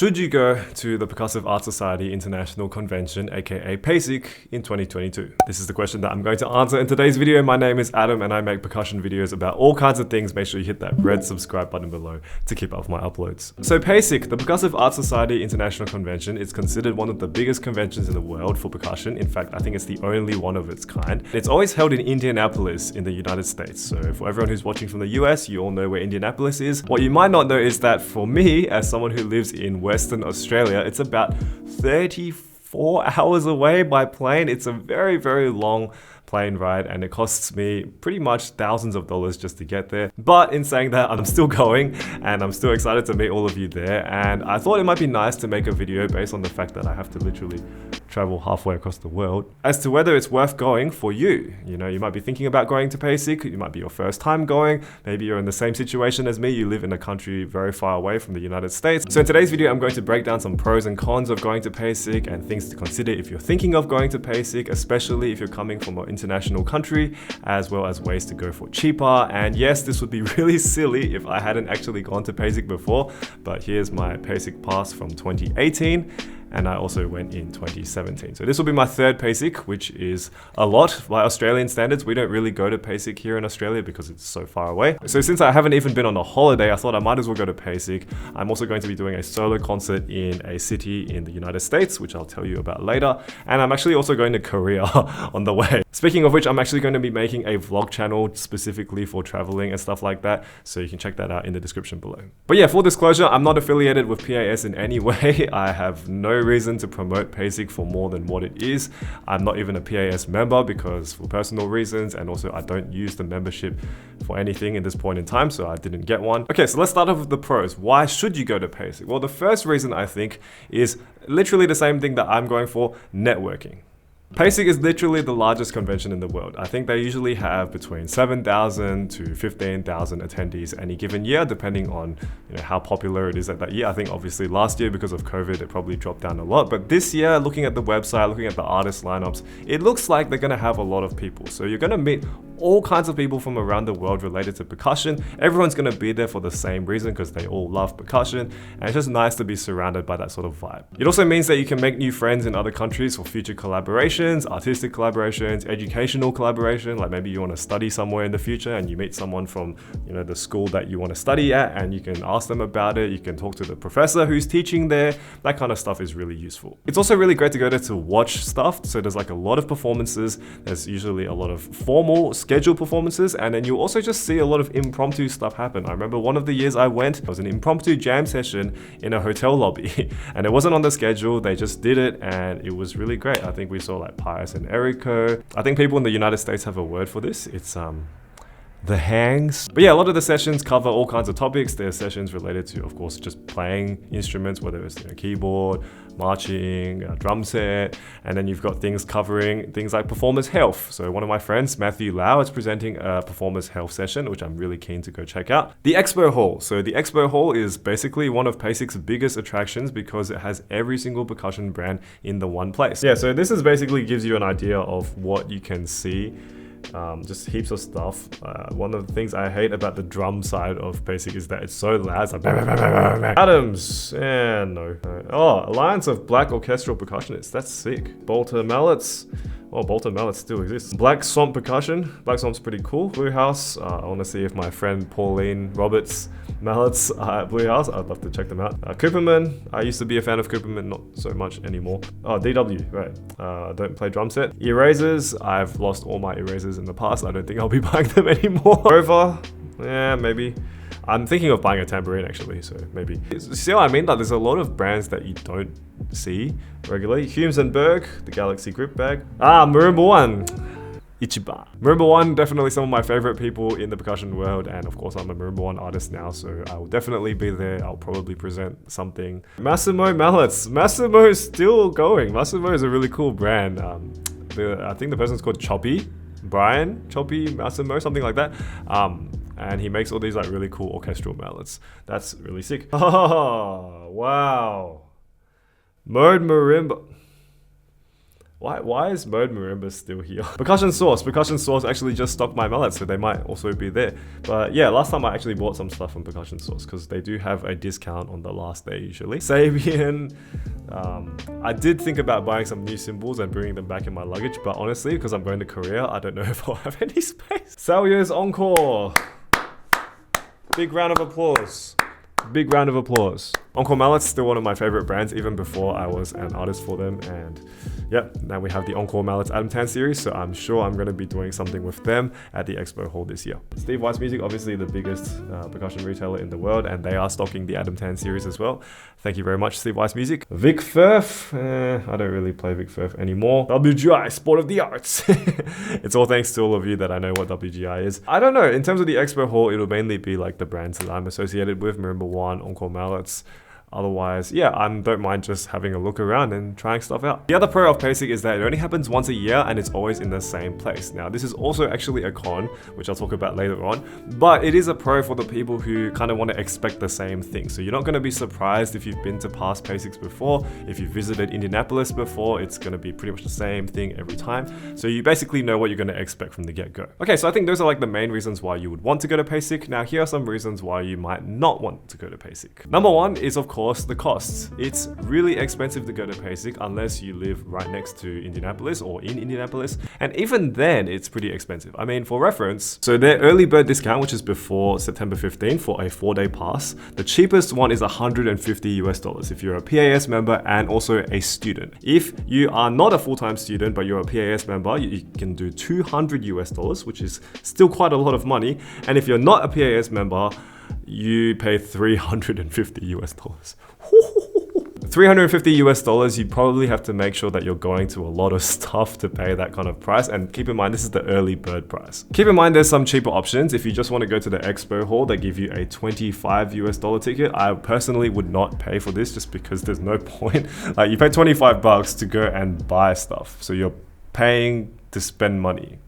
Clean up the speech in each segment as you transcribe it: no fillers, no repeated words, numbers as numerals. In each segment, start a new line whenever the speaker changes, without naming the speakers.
Should you go to the Percussive Art Society International Convention, aka PASIC, in 2022? This is the question that I'm going to answer in today's video. My name is Adam and I make percussion videos about all kinds of things. Make sure you hit that red subscribe button below to keep up with my uploads. So PASIC, the Percussive Art Society International Convention, is considered one of the biggest conventions in the world for percussion. In fact, I think it's the only one of its kind. It's always held in Indianapolis in the United States. So for everyone who's watching from the US, you all know where Indianapolis is. What you might not know is that for me, as someone who lives in Western Australia, it's about 34 hours away by plane. It's a very, very long plane ride and it costs me pretty much thousands of dollars just to get there. But in saying that, I'm still going and I'm still excited to meet all of you there. And I thought it might be nice to make a video based on the fact that I have to literally travel halfway across the world as to whether it's worth going for you. You know, you might be thinking about going to PASIC, it might be your first time going, maybe you're in the same situation as me, you live in a country very far away from the United States. So in today's video, I'm going to break down some pros and cons of going to PASIC and things to consider if you're thinking of going to PASIC, especially if you're coming from an international country, as well as ways to go for cheaper. And yes, this would be really silly if I hadn't actually gone to PASIC before, but here's my PASIC pass from 2018. And I also went in 2017. So this will be my third PASIC, which is a lot by Australian standards. We don't really go to PASIC here in Australia because it's so far away. So since I haven't even been on a holiday, I thought I might as well go to PASIC. I'm also going to be doing a solo concert in a city in the United States, which I'll tell you about later. And I'm actually also going to Korea on the way. Speaking of which, I'm actually going to be making a vlog channel specifically for traveling and stuff like that. So you can check that out in the description below. But yeah, full disclosure, I'm not affiliated with PAS in any way. I have no reason to promote PASIC for more than what it is. I'm not even a PAS member because for personal reasons, and also I don't use the membership for anything in this point in time, so I didn't get one. Okay, so let's start off with the pros. Why should you go to PASIC? Well, the first reason I think is literally the same thing that I'm going for: networking. PASIC is literally the largest convention in the world. I think they usually have between 7,000 to 15,000 attendees any given year, depending on how popular it is at that year. I think obviously last year because of COVID, it probably dropped down a lot. But this year, looking at the website, looking at the artist lineups, it looks like they're gonna have a lot of people. So you're gonna meet all kinds of people from around the world related to percussion. Everyone's gonna be there for the same reason because they all love percussion. And it's just nice to be surrounded by that sort of vibe. It also means that you can make new friends in other countries for future collaborations, artistic collaborations, educational collaboration. Like maybe you want to study somewhere in the future and you meet someone from the school that you want to study at and you can ask them about it. You can talk to the professor who's teaching there. That kind of stuff is really useful. It's also really great to go there to watch stuff. So there's like a lot of performances. There's usually a lot of formal scheduled performances, and then you also just see a lot of impromptu stuff happen. I remember one of the years I went, it was an impromptu jam session in a hotel lobby and it wasn't on the schedule. They just did it and it was really great. I think we saw like Pius and Erico. I think people in the United States have a word for this. It's the hangs. But yeah, a lot of the sessions cover all kinds of topics. There are sessions related to, of course, just playing instruments, whether it's keyboard, marching, drum set, and then you've got things covering things like performance health. So one of my friends, Matthew Lau, is presenting a performance health session, which I'm really keen to go check out. The expo hall. So the expo hall is basically one of PASIC's biggest attractions because it has every single percussion brand in the one place. Yeah, so this is basically gives you an idea of what you can see. Just heaps of stuff. One of the things I hate about the drum side of PASIC is that it's so loud. It's like Adams, and no. Oh, Alliance of Black Orchestral Percussionists. That's sick. Bolter Mallets. Oh, Bolter Mallets still exists. Black Swamp Percussion. Black Swamp's pretty cool. Blue House. I want to see if my friend Pauline Roberts mallets are at Blue House. I'd love to check them out. Cooperman. I used to be a fan of Cooperman, not so much anymore. Oh, DW, right. I don't play drum set. Erasers. I've lost all my erasers in the past. I don't think I'll be buying them anymore. Rover. Yeah, maybe. I'm thinking of buying a tambourine actually, so maybe. See what I mean? Like there's a lot of brands that you don't see regularly. Humes and Berg, the Galaxy grip bag. Marimba One. Ichiba. Marimba One, definitely some of my favorite people in the percussion world, and of course I'm a Marimba One artist now, so I will definitely be there. I'll probably present something. Massimo Mallets. Massimo is still going. Massimo is a really cool brand. I think the person's called Choppy. Brian Choppy Massimo, something like that. And he makes all these like really cool orchestral mallets. That's really sick. Oh, wow. Mode Marimba. Why is Mode Marimba still here? Percussion Source actually just stocked my mallets, so they might also be there. But yeah, last time I actually bought some stuff from Percussion Source because they do have a discount on the last day usually. Sabian, I did think about buying some new cymbals and bringing them back in my luggage, but honestly, because I'm going to Korea, I don't know if I'll have any space. Salyo's Encore. Big round of applause. Big round of applause. Encore Mallet's still one of my favorite brands, even before I was an artist for them. And yep, now we have the Encore Mallets Adam Tan series, so I'm sure I'm going to be doing something with them at the Expo Hall this year. Steve Weiss Music, obviously the biggest percussion retailer in the world, and they are stocking the Adam Tan series as well. Thank you very much, Steve Weiss Music. Vic Firth, I don't really play Vic Firth anymore. WGI, Sport of the Arts. It's all thanks to all of you that I know what WGI is. I don't know, in terms of the Expo Hall, it'll mainly be like the brands that I'm associated with, Marimba One, Encore Mallets. Otherwise, yeah, I don't mind just having a look around and trying stuff out. The other pro of PASIC is that it only happens once a year and it's always in the same place. Now, this is also actually a con, which I'll talk about later on, but it is a pro for the people who kind of want to expect the same thing. So you're not going to be surprised if you've been to past PASICs before. If you visited Indianapolis before, it's going to be pretty much the same thing every time. So you basically know what you're going to expect from the get-go. Okay, so I think those are like the main reasons why you would want to go to PASIC. Now, here are some reasons why you might not want to go to PASIC. Number one is, of course, the costs. It's really expensive to go to PASIC unless you live right next to Indianapolis or in Indianapolis, and even then it's pretty expensive. I mean, for reference, so their early bird discount, which is before September 15 for a 4-day pass, the cheapest one is $150 if you're a PAS member and also a student. If you are not a full-time student but you're a PAS member, you can do $200, which is still quite a lot of money, and if you're not a PAS member, you pay $350. $350, you probably have to make sure that you're going to a lot of stuff to pay that kind of price, and keep in mind this is the early bird price. Keep in mind there's some cheaper options. If you just want to go to the Expo Hall, they give you a $25 ticket. I personally would not pay for this just because there's no point. Like, you pay $25 to go and buy stuff, so you're paying to spend money.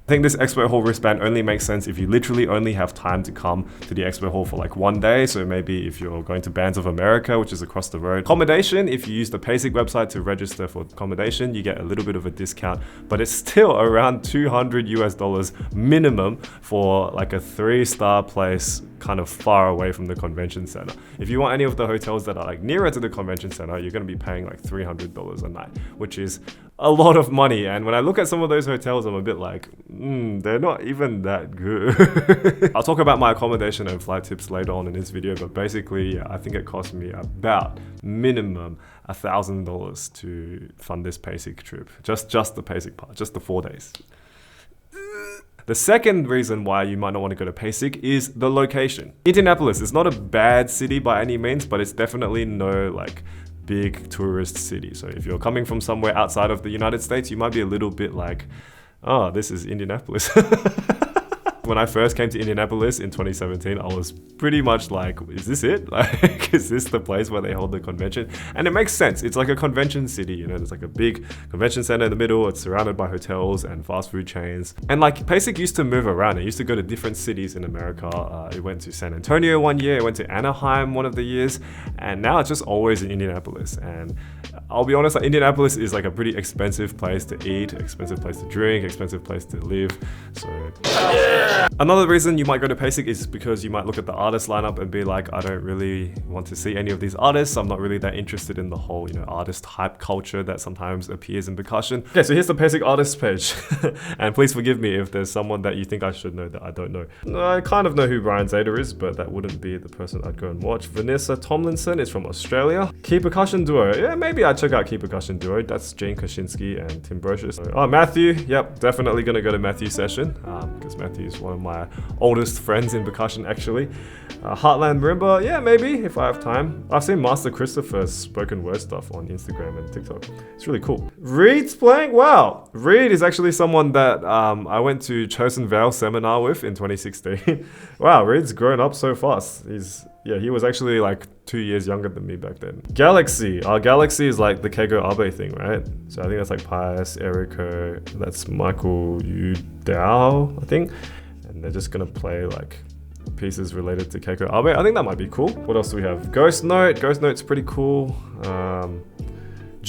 I think this Expo Hall wristband only makes sense if you literally only have time to come to the Expo Hall for like one day. So maybe if you're going to Bands of America, which is across the road. Accommodation, if you use the PASIC website to register for accommodation, you get a little bit of a discount, but it's still around $200 minimum for like a 3-star place kind of far away from the convention center. If you want any of the hotels that are like nearer to the convention center, you're going to be paying like $300 a night, which is a lot of money. And when I look at some of those hotels, I'm a bit like, they're not even that good. I'll talk about my accommodation and flight tips later on in this video, but basically, yeah, I think it cost me about minimum $1,000 to fund this PASIC trip. Just the PASIC part, just the 4 days. The second reason why you might not want to go to PASIC is the location. Indianapolis is not a bad city by any means, but it's definitely no like big tourist city. So if you're coming from somewhere outside of the United States, you might be a little bit like, oh, this is Indianapolis. When I first came to Indianapolis in 2017, I was pretty much like, is this it? Like, is this the place where they hold the convention? And it makes sense. It's like a convention city, you know, there's like a big convention center in the middle. It's surrounded by hotels and fast food chains. And like PASIC used to move around. It used to go to different cities in America. It went to San Antonio one year, it went to Anaheim one of the years, and now it's just always in Indianapolis. And I'll be honest, like, Indianapolis is like a pretty expensive place to eat, expensive place to drink, expensive place to live. So another reason you might go to PASIC is because you might look at the artist lineup and be like, I don't really want to see any of these artists. I'm not really that interested in the whole, you know, artist hype culture that sometimes appears in percussion. Okay, so here's the PASIC artists page. And please forgive me if there's someone that you think I should know that I don't know. I kind of know who Brian Zader is, but that wouldn't be the person I'd go and watch. Vanessa Tomlinson is from Australia. Key Percussion Duo. Yeah, maybe I'd check out Key Percussion Duo. That's Jane Kaczynski and Tim Brocious. Oh, Matthew. Yep, definitely gonna go to Matthew's session because Matthew is one of my oldest friends in percussion, actually. Heartland Marimba, yeah, maybe if I have time. I've seen Master Christopher's spoken word stuff on Instagram and TikTok. It's really cool. Reed's playing? Wow. Reed is actually someone that I went to Chosen Vale seminar with in 2016. Wow, Reed's grown up so fast. He was actually like 2 years younger than me back then. Galaxy. Galaxy is like the Keigo Abe thing, right? So I think that's like Pius, Eriko, that's Michael Udao, I think. And they're just gonna play like pieces related to Keiko Abe. I think that might be cool. What else do we have? Ghost Note. Ghost Note's pretty cool.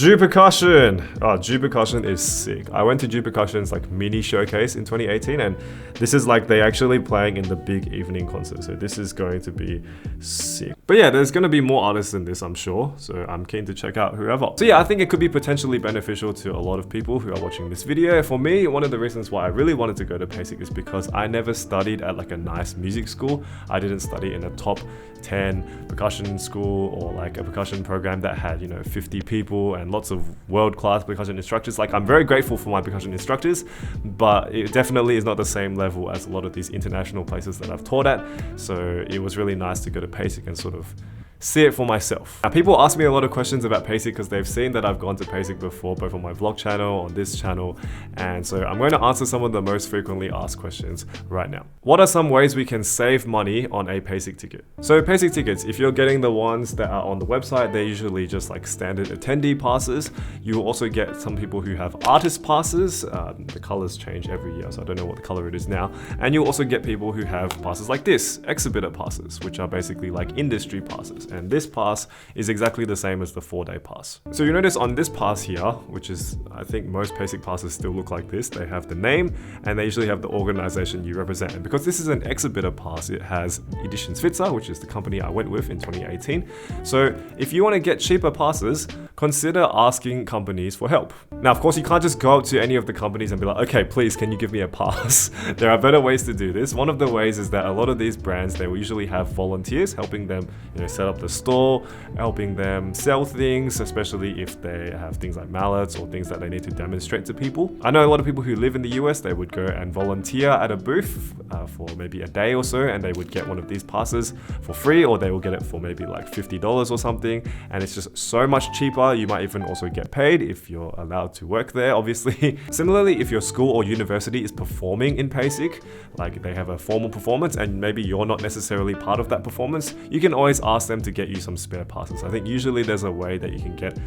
You Percussion. Oh, You Percussion is sick. I went to You Percussion's like mini showcase in 2018, and this is like they actually playing in the big evening concert. So this is going to be sick. But yeah, there's gonna be more artists than this, I'm sure. So I'm keen to check out whoever. So yeah, I think it could be potentially beneficial to a lot of people who are watching this video. For me, one of the reasons why I really wanted to go to PASIC is because I never studied at like a nice music school. I didn't study in a top 10 percussion school or like a percussion program that had, you know, 50 people and lots of world-class percussion instructors. Like, I'm very grateful for my percussion instructors, but it definitely is not the same level as a lot of these international places that I've taught at. So it was really nice to go to PASIC and sort of see it for myself. Now, people ask me a lot of questions about PASIC because they've seen that I've gone to PASIC before, both on my vlog channel, on this channel, and so I'm going to answer some of the most frequently asked questions right now. What are some ways we can save money on a PASIC ticket? So PASIC tickets, if you're getting the ones that are on the website, they're usually just like standard attendee passes. You will also get some people who have artist passes. The colors change every year, so I don't know what the color it is now. And you'll also get people who have passes like this, exhibitor passes, which are basically like industry passes. And this pass is exactly the same as the 4-day pass. So you notice on this pass here, which is, I think most PASIC passes still look like this. They have the name and they usually have the organization you represent. And because this is an exhibitor pass, it has Edition Switzer, which is the company I went with in 2018. So if you want to get cheaper passes, consider asking companies for help. Now, of course, you can't just go up to any of the companies and be like, okay, please, can you give me a pass? There are better ways to do this. One of the ways is that a lot of these brands, they will usually have volunteers helping them, you know, set up the store, helping them sell things, especially if they have things like mallets or things that they need to demonstrate to people. I know a lot of people who live in the US, they would go and volunteer at a booth for maybe a day or so, and they would get one of these passes for free, or they will get it for maybe like $50 or something, and it's just so much cheaper. You might even also get paid if you're allowed to work there, obviously. Similarly, if your school or university is performing in PASIC, like they have a formal performance and maybe you're not necessarily part of that performance, you can always ask them to get you some spare passes. I think usually there's a way that you can get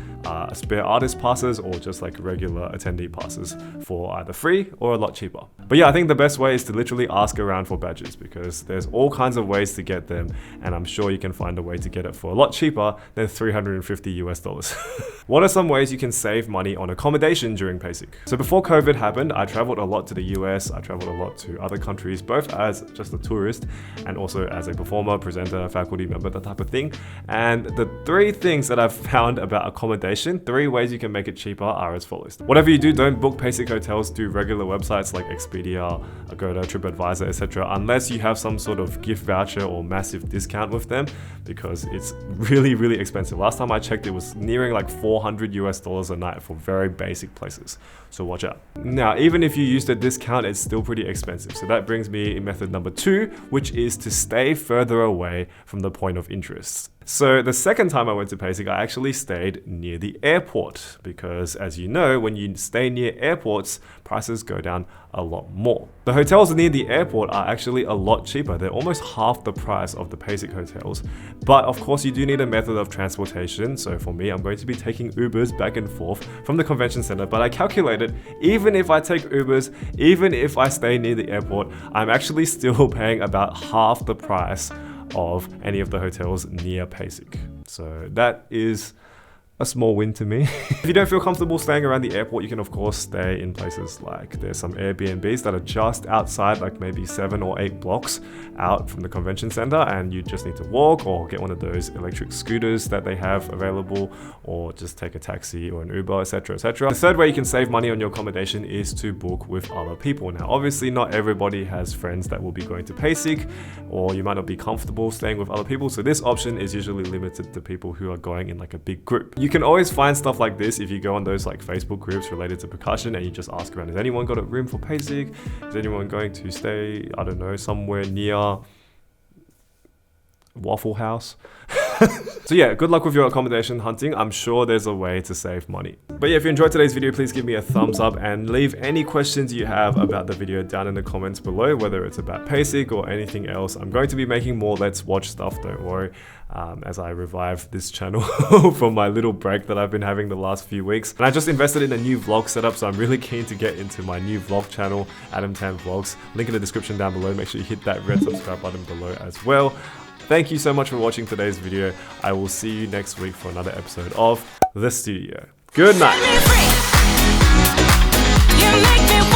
spare artist passes or just like regular attendee passes for either free or a lot cheaper. But yeah, I think the best way is to literally ask around for badges, because there's all kinds of ways to get them, and I'm sure you can find a way to get it for a lot cheaper than $350 US. What are some ways you can save money on accommodation during PASIC? So before COVID happened, I traveled a lot to the US, I traveled a lot to other countries, both as just a tourist and also as a performer, presenter, faculty member, that type of thing. And the 3 things that I've found about accommodation, 3 ways you can make it cheaper, are as follows. Whatever you do, don't book PASIC hotels through regular websites like Expedia, Agoda, TripAdvisor, etc. unless you have some sort of gift voucher or massive discount with them, because it's really, really expensive. Last time I checked, it was nearing like $400 US a night for very basic places. So watch out. Now, even if you use the discount, it's still pretty expensive. So that brings me in method number 2, which is to stay further away from the point of interest. So the second time I went to PASIC, I actually stayed near the airport, because as you know, when you stay near airports, prices go down a lot more. The hotels near the airport are actually a lot cheaper. They're almost half the price of the PASIC hotels. But of course, you do need a method of transportation. So for me, I'm going to be taking Ubers back and forth from the convention center. But I calculated, even if I take Ubers, even if I stay near the airport, I'm actually still paying about half the price of any of the hotels near PASIC. So that is a small win to me. If you don't feel comfortable staying around the airport, you can of course stay in places like, there's some Airbnbs that are just outside, like maybe 7 or 8 blocks out from the convention center, and you just need to walk or get one of those electric scooters that they have available, or just take a taxi or an Uber, etc, etc. The third way you can save money on your accommodation is to book with other people. Now, obviously not everybody has friends that will be going to PASIC, or you might not be comfortable staying with other people, so this option is usually limited to people who are going in like a big group. You can always find stuff like this if you go on those like Facebook groups related to percussion and you just ask around, has anyone got a room for PASIC? Is anyone going to stay, I don't know, somewhere near Waffle House? So yeah, good luck with your accommodation hunting. I'm sure there's a way to save money. But yeah, if you enjoyed today's video, please give me a thumbs up and leave any questions you have about the video down in the comments below, whether it's about PASIC or anything else. I'm going to be making more Let's Watch stuff, don't worry, as I revive this channel from my little break that I've been having the last few weeks. And I just invested in a new vlog setup, so I'm really keen to get into my new vlog channel, Adam Tan Vlogs. Link in the description down below. Make sure you hit that red subscribe button below as well. Thank you so much for watching today's video. I will see you next week for another episode of The Studio. Good night.
You make me